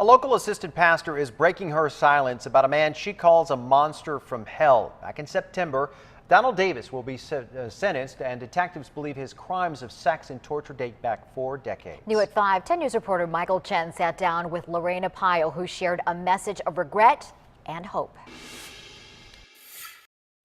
A local assistant pastor is breaking her silence about a man she calls a monster from hell. Back in September, Donald Davis will be sentenced, and detectives believe his crimes of sex and torture date back 4 decades. New at 5, 10 News reporter Michael Chen sat down with Lorina Pyle, who shared a message of regret and hope.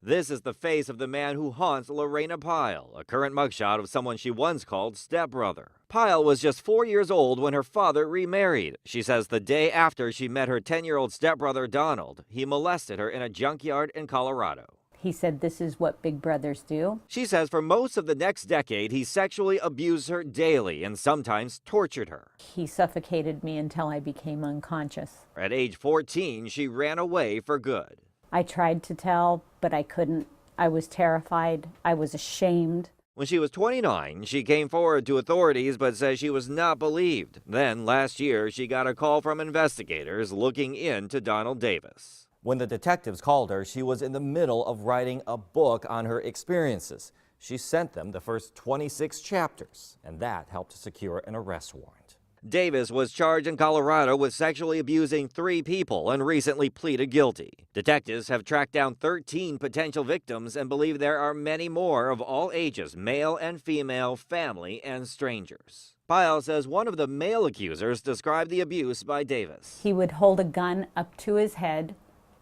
This is the face of the man who haunts Lorina Pyle, a current mugshot of someone she once called stepbrother. Pyle was just 4 years old when her father remarried. She says the day after she met her 10-year-old stepbrother Donald, he molested her in a junkyard in Colorado. He said, "This is what big brothers do." She says for most of the next decade, he sexually abused her daily and sometimes tortured her. He suffocated me until I became unconscious. At age 14, she ran away for good. I tried to tell, but I couldn't. I was terrified. I was ashamed. When she was 29, she came forward to authorities but says she was not believed. Then last year, she got a call from investigators looking into Donald Davis. When the detectives called her, she was in the middle of writing a book on her experiences. She sent them the first 26 chapters, and that helped to secure an arrest warrant. Davis was charged in Colorado with sexually abusing 3 people and recently pleaded guilty. Detectives have tracked down 13 potential victims and believe there are many more of all ages, male and female, family, and strangers. Pyle says one of the male accusers described the abuse by Davis. He would hold a gun up to his head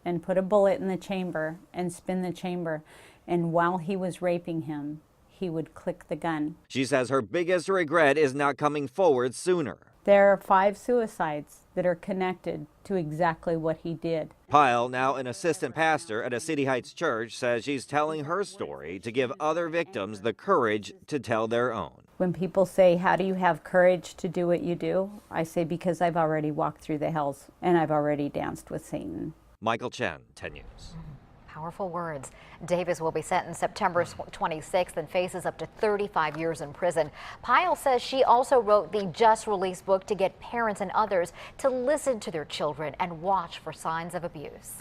and put a bullet in the chamber and spin the chamber. And while he was raping him, he would click the gun. She says her biggest regret is not coming forward sooner. There are 5 suicides that are connected to exactly what he did. Pyle, now an assistant pastor at a City Heights church, says she's telling her story to give other victims the courage to tell their own. When people say, "How do you have courage to do what you do?" I say, because I've already walked through the hells and I've already danced with Satan. Michael Chen, 10 News. Powerful words. Davis will be sentenced September 26th and faces up to 35 years in prison. Pyle says she also wrote the just-released book to get parents and others to listen to their children and watch for signs of abuse.